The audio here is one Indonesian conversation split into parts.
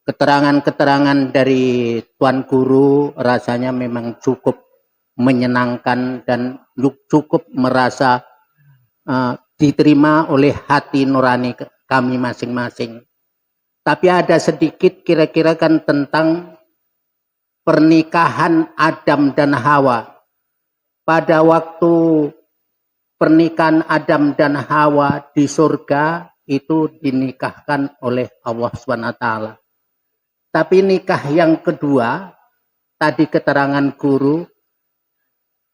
Keterangan-keterangan dari Tuan Guru rasanya memang cukup menyenangkan dan cukup merasa diterima oleh hati nurani kami masing-masing. Tapi ada sedikit kira-kira kan tentang pernikahan Adam dan Hawa. Pada waktu pernikahan Adam dan Hawa di surga itu dinikahkan oleh Allah SWT. Tapi nikah yang kedua, tadi keterangan guru,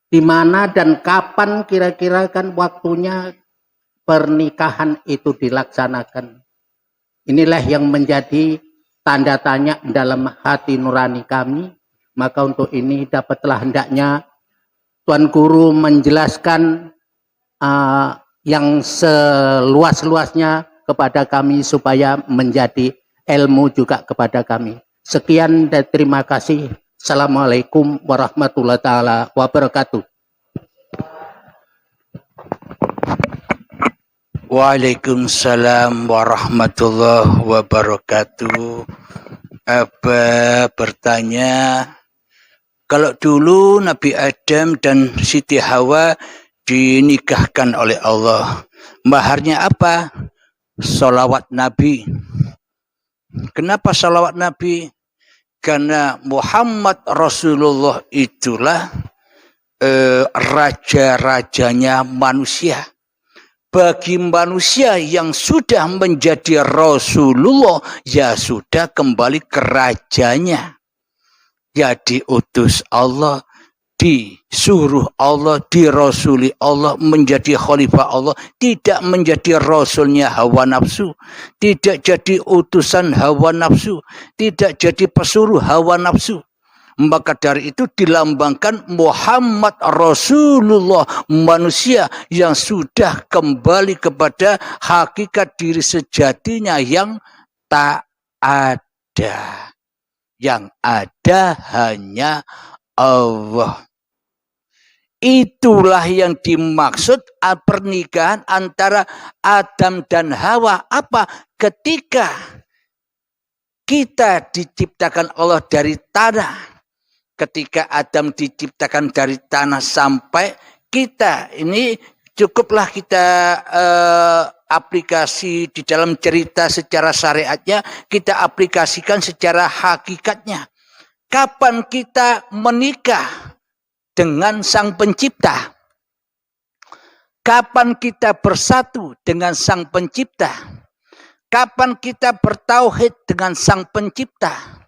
di mana dan kapan kira-kira kan waktunya pernikahan itu dilaksanakan. Inilah yang menjadi tanda tanya dalam hati nurani kami. Maka untuk ini dapatlah hendaknya Tuan Guru menjelaskan yang seluas-luasnya kepada kami supaya menjadi ilmu juga kepada kami. Sekian dan terima kasih. Assalamualaikum warahmatullahi taala wabarakatuh. Waalaikumsalam warahmatullahi wabarakatuh. Apa bertanya, kalau dulu Nabi Adam dan Siti Hawa dinikahkan oleh Allah, maharnya apa? Salawat Nabi. Kenapa salawat Nabi? Karena Muhammad Rasulullah itulah raja-rajanya manusia. Bagi manusia yang sudah menjadi Rasulullah, ya sudah kembali ke rajanya. Ya diutus Allah, disuruh Allah, dirasuli Allah, menjadi khalifah Allah, tidak menjadi rasulnya hawa nafsu, tidak jadi utusan hawa nafsu, tidak jadi pesuruh hawa nafsu. Maka dari itu dilambangkan Muhammad Rasulullah, manusia yang sudah kembali kepada hakikat diri sejatinya yang tak ada. Yang ada hanya Allah. Itulah yang dimaksud pernikahan antara Adam dan Hawa. Apa? Ketika kita diciptakan Allah dari tanah. Ketika Adam diciptakan dari tanah sampai kita ini cukuplah kita aplikasi di dalam cerita secara syariatnya, kita aplikasikan secara hakikatnya. Kapan kita menikah dengan Sang Pencipta? Kapan kita bersatu dengan Sang Pencipta? Kapan kita bertauhid dengan Sang Pencipta?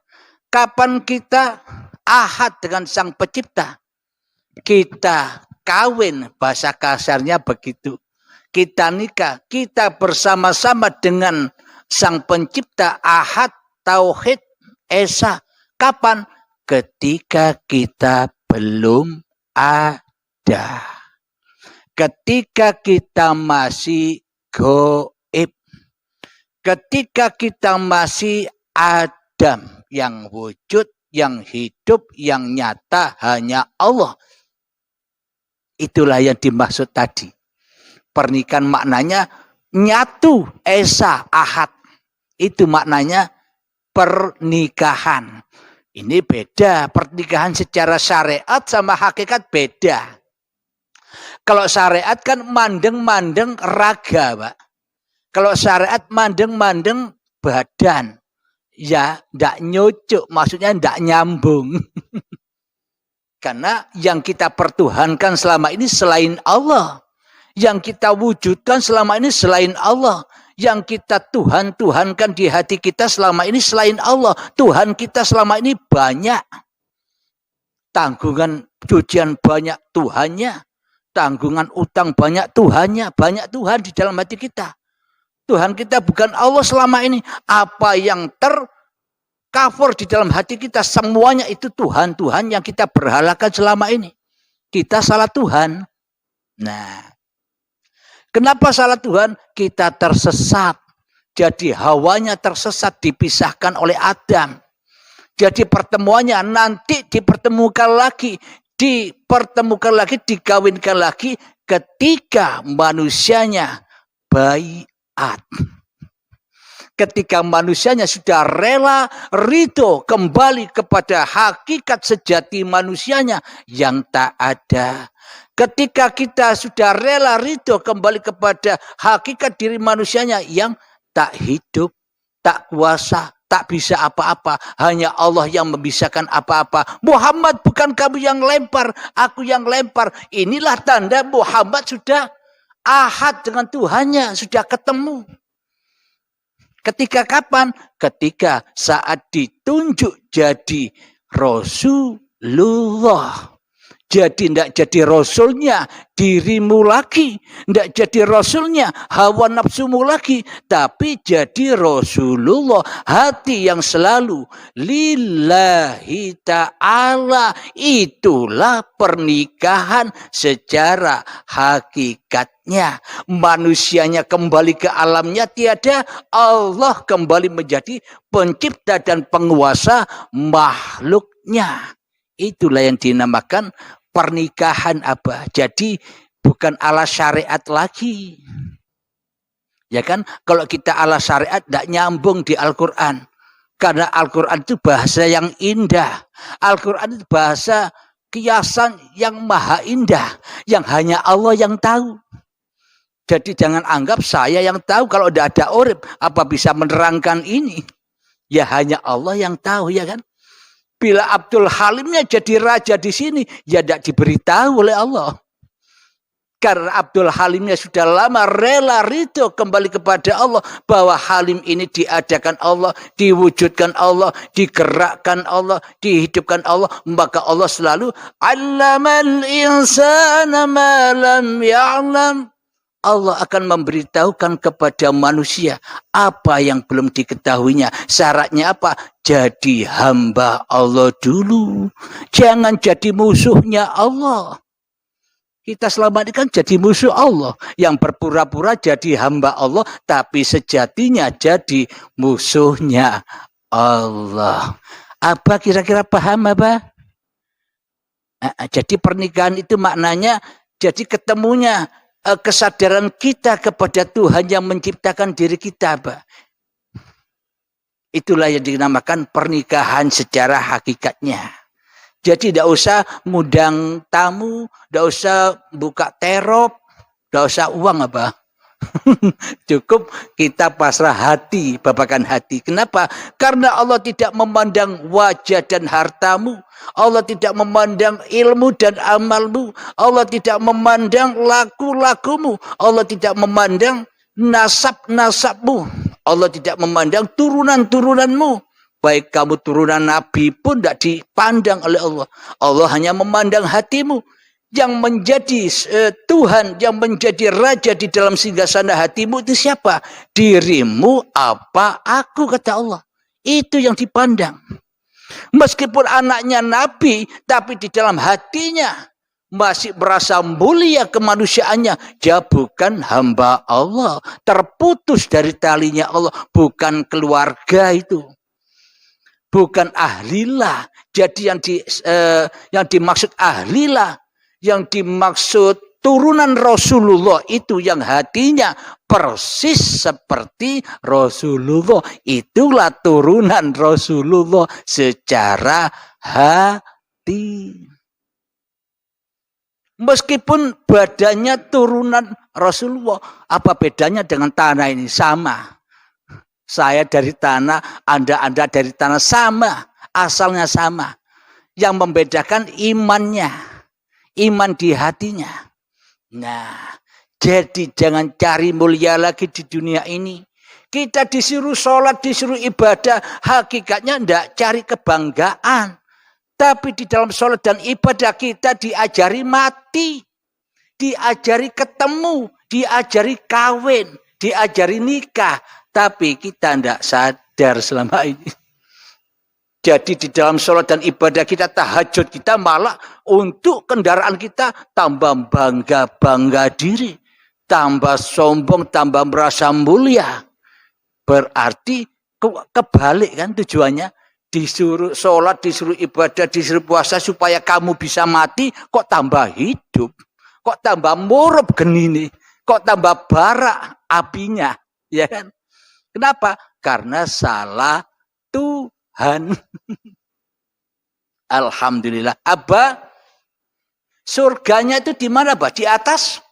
Kapan kita ahad dengan Sang Pencipta? Kita kawin, bahasa kasarnya begitu. Kita nikah, kita bersama-sama dengan Sang Pencipta, ahad, tauhid, esa. Kapan? Ketika kita belum ada. Ketika kita masih gaib. Ketika kita masih Adam yang wujud, yang hidup, yang nyata hanya Allah. Itulah yang dimaksud tadi. Pernikahan maknanya nyatu, esa, ahad. Itu maknanya pernikahan. Ini beda. Pernikahan secara syariat sama hakikat beda. Kalau syariat kan mandeng-mandeng raga, Pak. Kalau syariat mandeng-mandeng badan. Ya, tidak nyucuk, maksudnya tidak nyambung. Karena yang kita pertuhankan selama ini selain Allah. Yang kita wujudkan selama ini selain Allah. Yang kita Tuhan-Tuhankan di hati kita selama ini selain Allah. Tuhan kita selama ini banyak. Tanggungan cucian banyak Tuhannya. Tanggungan utang banyak Tuhannya. Banyak Tuhan di dalam hati kita. Tuhan kita bukan Allah selama ini. Apa yang tercover di dalam hati kita, semuanya itu Tuhan-Tuhan yang kita berhalakan selama ini. Kita salah Tuhan. Nah, kenapa salah Tuhan? Kita tersesat. Jadi hawanya tersesat, dipisahkan oleh Adam. Jadi pertemuannya nanti dipertemukan lagi, dikawinkan lagi ketika manusianya baiat. ketika manusianya sudah rela ridho kembali kepada hakikat sejati manusianya yang tak ada. Ketika kita sudah rela ridho kembali kepada hakikat diri manusianya yang tak hidup, tak kuasa, tak bisa apa-apa. Hanya Allah yang membisahkan apa-apa. Muhammad, bukan kamu yang lempar, aku yang lempar. Inilah tanda Muhammad sudah ahad dengan Tuhannya, sudah ketemu. Ketika kapan? Ketika saat ditunjuk jadi Rasulullah. Jadi tidak jadi rasulnya dirimu lagi, tidak jadi rasulnya hawa nafsumu lagi, tapi jadi Rasulullah, hati yang selalu lillahi ta'ala. Itulah pernikahan secara hakikatnya. Manusianya kembali ke alamnya tiada, Allah kembali menjadi pencipta dan penguasa makhluknya. Itulah yang dinamakan pernikahan apa? Jadi bukan ala syariat lagi. Ya kan? Kalau kita ala syariat tidak nyambung di Al-Quran. Karena Al-Quran itu bahasa yang indah. Al-Quran itu bahasa kiasan yang maha indah. Yang hanya Allah yang tahu. Jadi jangan anggap saya yang tahu. Kalau tidak ada urip, apa bisa menerangkan ini? Ya hanya Allah yang tahu, ya kan? Bila Abdul Halimnya jadi raja di sini, ya tidak diberitahu oleh Allah. Karena Abdul Halimnya sudah lama rela ridho kembali kepada Allah. Bahwa Halim ini diadakan Allah, diwujudkan Allah, digerakkan Allah, dihidupkan Allah. Maka Allah selalu allamal insana ma lam ya'lam. Allah akan memberitahukan kepada manusia apa yang belum diketahuinya. Syaratnya apa? Jadi hamba Allah dulu. Jangan jadi musuhnya Allah. Kita selama ini kan jadi musuh Allah. Yang berpura-pura jadi hamba Allah, tapi sejatinya jadi musuhnya Allah. Apa kira-kira paham apa? Jadi pernikahan itu maknanya jadi ketemunya kesadaran kita kepada Tuhan yang menciptakan diri kita, Pak. Itulah yang dinamakan pernikahan secara hakikatnya. Jadi tidak usah ngundang tamu, tidak usah buka terop, tidak usah uang apa. Cukup kita pasrah hati, babakan hati. Kenapa? Karena Allah tidak memandang wajah dan hartamu. Allah tidak memandang ilmu dan amalmu. Allah tidak memandang laku-lakumu. Allah tidak memandang nasab-nasabmu. Allah tidak memandang turunan-turunanmu. Baik kamu turunan Nabi pun tidak dipandang oleh Allah. Allah hanya memandang hatimu. Yang menjadi Tuhan, yang menjadi Raja di dalam singgasana hatimu itu siapa? Dirimu apa aku, kata Allah. Itu yang dipandang. Meskipun anaknya Nabi, tapi di dalam hatinya masih merasa mulia kemanusiaannya. Dia bukan hamba Allah. Terputus dari talinya Allah. Bukan keluarga itu. Bukan ahlilah. Jadi yang dimaksud ahlilah, yang dimaksud turunan Rasulullah itu yang hatinya persis seperti Rasulullah. Itulah turunan Rasulullah secara hati. Meskipun badannya turunan Rasulullah, apa bedanya dengan tanah ini? Sama. Saya dari tanah, Anda dari tanah, sama. Asalnya sama. Yang membedakan imannya. Iman di hatinya. Nah, jadi jangan cari mulia lagi di dunia ini. Kita disuruh sholat, disuruh ibadah. Hakikatnya tidak cari kebanggaan. Tapi di dalam sholat dan ibadah kita diajari mati. Diajari ketemu. Diajari kawin. Diajari nikah. Tapi kita tidak sadar selama ini. Jadi di dalam sholat dan ibadah kita, tahajud kita malah untuk kendaraan kita tambah bangga diri. Tambah sombong, tambah merasa mulia. Berarti kebalik kan tujuannya. Disuruh sholat, disuruh ibadah, disuruh puasa supaya kamu bisa mati. Kok tambah hidup? Kok tambah murup genini? Kok tambah barak apinya? Ya kan? Kenapa? karena salah Tuhan. Alhamdulillah. Abah, surganya itu di mana, Bah? Di atas?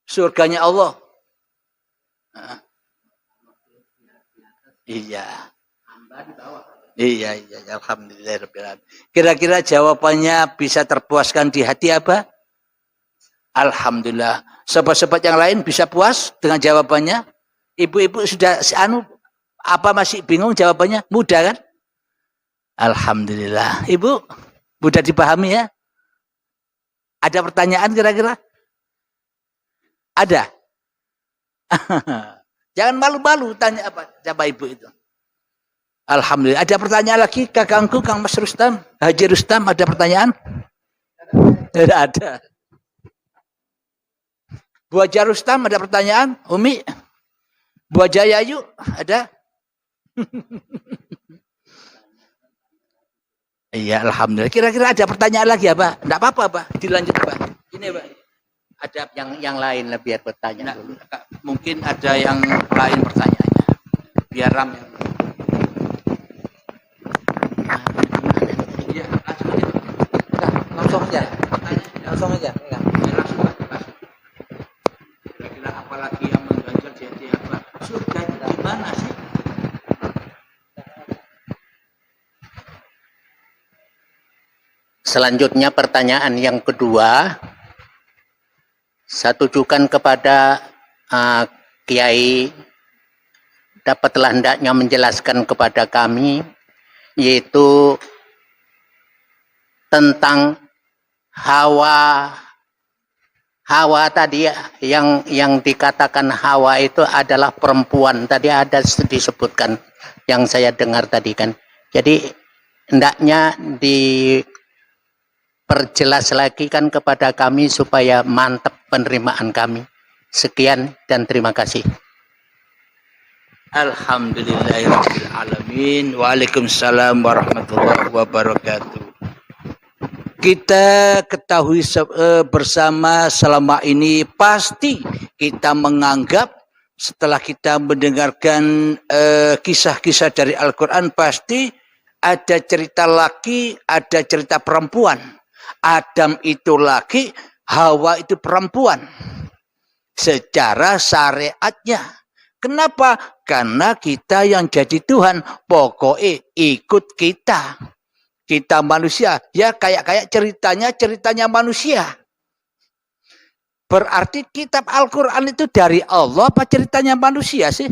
Surganya Allah. Iya. Iya, alhamdulillah. Kira-kira jawabannya bisa terpuaskan di hati apa? Alhamdulillah. Sobat-sobat yang lain bisa puas dengan jawabannya? Ibu-ibu sudah apa masih bingung jawabannya? Mudah kan? Alhamdulillah. Ibu, mudah dipahami ya? Ada pertanyaan kira-kira? Ada? Jangan malu-malu tanya apa siapa ibu itu. Alhamdulillah. Ada pertanyaan lagi kakangku Kang Mas Rustam, Haji Rustam, ada pertanyaan? Tidak ada. Bu Haji Rustam ada pertanyaan? Umi? Bu Haji Yayu ada? Iya, alhamdulillah. Kira-kira ada pertanyaan lagi apa? Enggak apa-apa, Pak. Dilanjut, Pak. Ini, Pak. Ada yang lain biar bertanya dulu. Mungkin ada yang lain pertanyaannya. Biar ramai. Iya, langsung aja. Langsung aja. Enggak. Kira-kira apalagi yang mengganjal jadi apa? Surga di mana sih? Selanjutnya pertanyaan yang kedua. Saya tujukan kepada Kiai, dapatlah hendaknya menjelaskan kepada kami, yaitu tentang Hawa tadi yang dikatakan Hawa itu adalah perempuan. Tadi ada disebutkan yang saya dengar tadi kan. Jadi hendaknya diperjelas lagi kan kepada kami supaya mantap penerimaan kami. Sekian dan terima kasih. Alhamdulillahirabbil alamin. Waalaikumsalam warahmatullahi wabarakatuh. Kita ketahui bersama selama ini pasti kita menganggap setelah kita mendengarkan kisah-kisah dari Al-Quran pasti ada cerita laki, ada cerita perempuan. Adam itu laki, Hawa itu perempuan. Secara syariatnya. Kenapa? Karena kita yang jadi Tuhan, pokoknya ikut kita. Kita manusia, ya kayak ceritanya manusia. Berarti kitab Al-Quran itu dari Allah apa ceritanya manusia sih?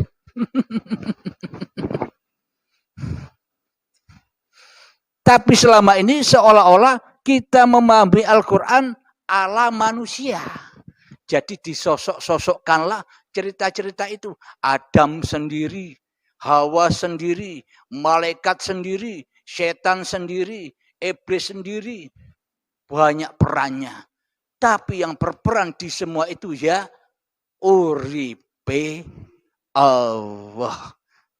Tapi selama ini seolah-olah kita memahami Al-Quran ala manusia. Jadi disosok-sosokkanlah cerita-cerita itu. Adam sendiri, Hawa sendiri, malaikat sendiri, setan sendiri, iblis sendiri. Banyak perannya. Tapi yang berperan di semua itu ya uripe Allah.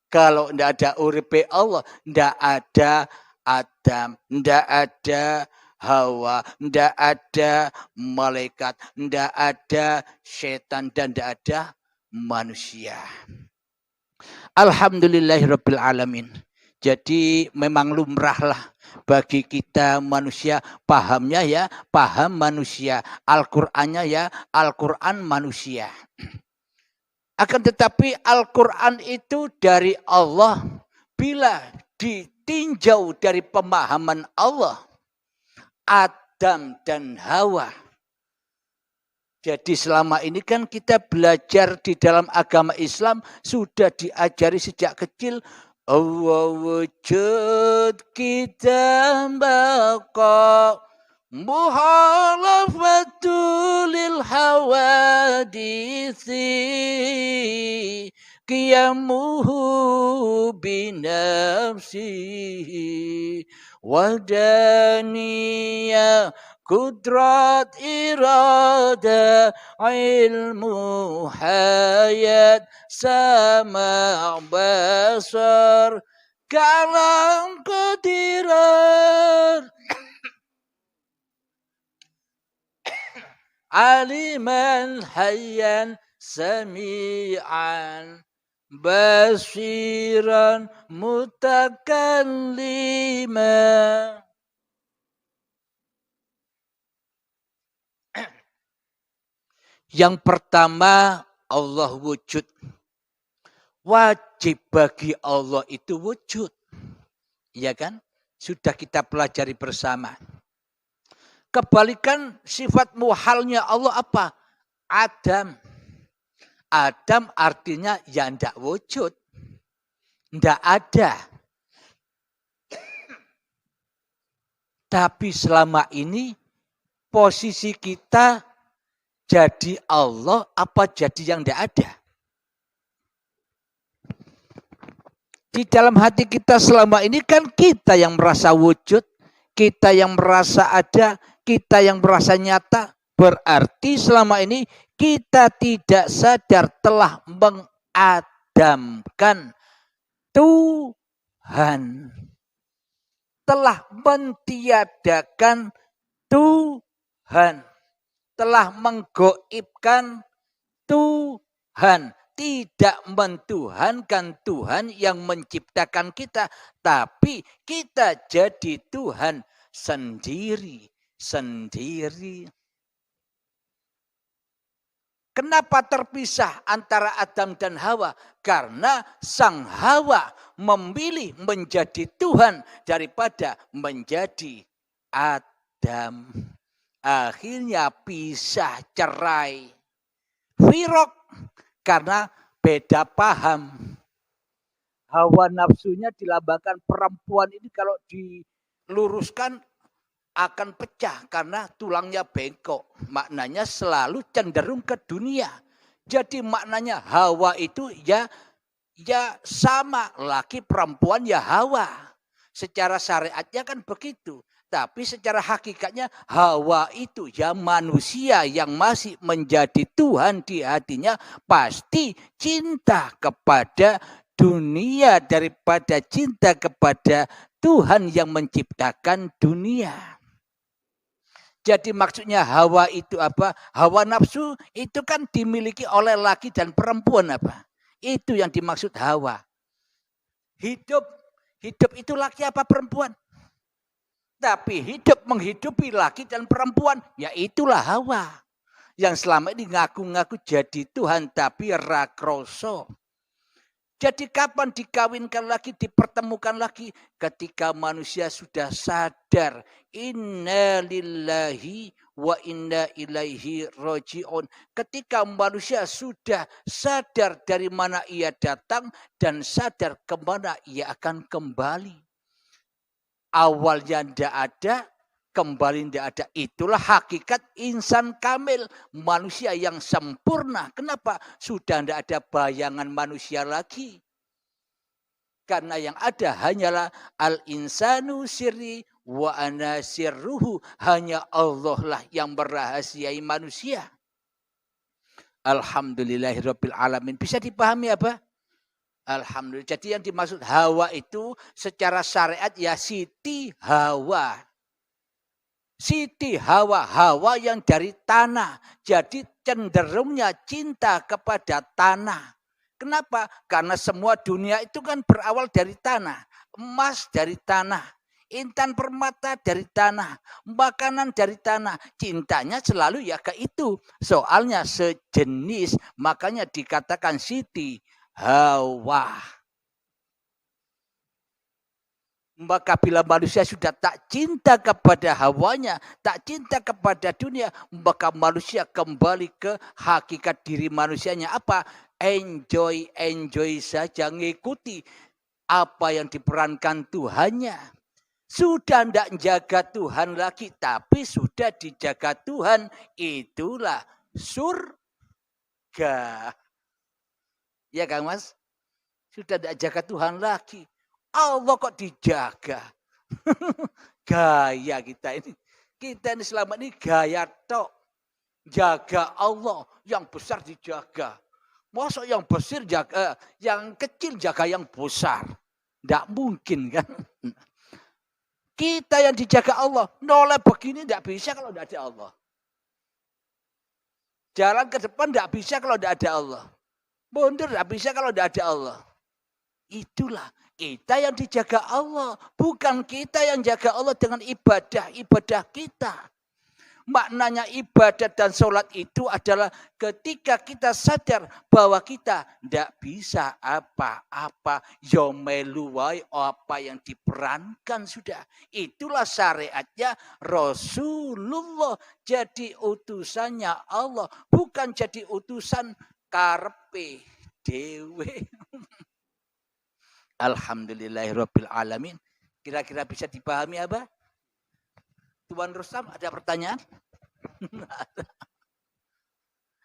Kalau tidak ada uripe Allah, tidak ada Adam, tidak ada Hawa, tidak ada malaikat, tidak ada setan, dan tidak ada manusia. Alhamdulillahirabbil alamin. Jadi memang lumrahlah bagi kita manusia pahamnya ya paham manusia, Al-Qur'annya ya Al-Qur'an manusia. Akan tetapi Al-Qur'an itu dari Allah bila ditinjau dari pemahaman Allah, Adam dan Hawa. Jadi selama ini kan kita belajar di dalam agama Islam sudah diajari sejak kecil Allah wujud kita baqa muhalafatul hawadisi qiyamuhu binafsihi wadaniya kudrat irada ilmu hayat sama basar kalam qadiran aliman hayyan sami'an basiran mutakallima. Yang pertama, Allah wujud. Wajib bagi Allah itu wujud. Ya kan? Sudah kita pelajari bersama. Kebalikan sifat muhalnya Allah apa? Adam. Adam artinya ya tidak wujud. Tidak ada. Tapi selama ini posisi kita jadi Allah apa jadi yang tidak ada? Di dalam hati kita selama ini kan kita yang merasa wujud, kita yang merasa ada, kita yang merasa nyata. Berarti selama ini kita tidak sadar telah mengadamkan Tuhan. Telah mentiadakan Tuhan. Telah menggoibkan Tuhan. Tidak mentuhankan Tuhan yang menciptakan kita. Tapi kita jadi Tuhan sendiri. Kenapa terpisah antara Adam dan Hawa? Karena sang Hawa memilih menjadi Tuhan daripada menjadi Adam. Akhirnya pisah, cerai. Firok karena beda paham. Hawa nafsunya dilambangkan perempuan ini kalau diluruskan akan pecah karena tulangnya bengkok. Maknanya selalu cenderung ke dunia. Jadi maknanya Hawa itu ya sama. Laki perempuan ya Hawa. Secara syariatnya kan begitu. Tapi secara hakikatnya Hawa itu ya manusia yang masih menjadi Tuhan di hatinya. Pasti cinta kepada dunia daripada cinta kepada Tuhan yang menciptakan dunia. Jadi maksudnya Hawa itu apa? Hawa nafsu itu kan dimiliki oleh laki dan perempuan apa? Itu yang dimaksud Hawa. Hidup itu laki apa perempuan? Tapi hidup menghidupi laki dan perempuan, ya itulah Hawa. Yang selama ini ngaku-ngaku jadi Tuhan tapi ra kroso. Jadi kapan dikawinkan lagi, dipertemukan lagi? Ketika manusia sudah sadar. Inna lillahi wa inna ilaihi roji'un. Ketika manusia sudah sadar dari mana ia datang dan sadar kemana ia akan kembali. Awalnya tidak ada, kembali tidak ada. Itulah hakikat insan kamil, manusia yang sempurna. Kenapa? Sudah tidak ada bayangan manusia lagi. Karena yang ada hanyalah al-insanu sirri wa ana sirruhu. Hanya Allah lah yang merahasiai manusia. Alhamdulillahirabbil alamin. Bisa dipahami apa? Alhamdulillah. Jadi yang dimaksud Hawa itu secara syariat ya Siti Hawa. Siti Hawa, Hawa yang dari tanah. Jadi cenderungnya cinta kepada tanah. Kenapa? Karena semua dunia itu kan berawal dari tanah. Emas dari tanah. Intan permata dari tanah. Makanan dari tanah. Cintanya selalu ya ke itu. Soalnya sejenis. Makanya dikatakan Siti Hawa. Maka bila manusia sudah tak cinta kepada hawanya, tak cinta kepada dunia, maka manusia kembali ke hakikat diri manusianya. Apa? Enjoy saja, ngikuti apa yang diperankan Tuhannya. Sudah tidak jaga Tuhan lagi, tapi sudah dijaga Tuhan. Itulah surga. Ya kan Mas? Sudah tidak jaga Tuhan lagi. Allah kok dijaga. Gaya kita ini. Kita ini selama ini gaya tok. Jaga Allah. Yang besar dijaga. Masa yang besar jaga, yang kecil jaga yang besar. Tidak mungkin kan. Kita yang dijaga Allah. Noleh begini tidak bisa kalau tidak ada Allah. Jalan ke depan tidak bisa kalau tidak ada Allah. Mundur tidak bisa kalau tidak ada Allah. Itulah kita yang dijaga Allah. Bukan kita yang jaga Allah dengan ibadah kita. Maknanya ibadat dan sholat itu adalah ketika kita sadar bahwa kita tidak bisa apa-apa. Yomeluwai apa yang diperankan sudah. Itulah syariatnya Rasulullah. Jadi utusannya Allah. Bukan jadi utusan karepe dewe. Alhamdulillahirabbil alamin. Kira-kira bisa dipahami apa? Tuan Rustam, ada pertanyaan?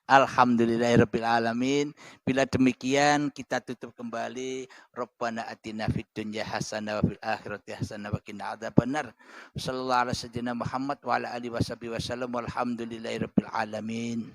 Alhamdulillahirabbil alamin. Bila demikian kita tutup kembali. Rabbana atina fid dunya hasanah wa fil akhirati hasanah wa qina adzabannar. Sallallahu alaihi wasallam Muhammad wa ala alihi wasallam. Walhamdulillahirabbil alamin.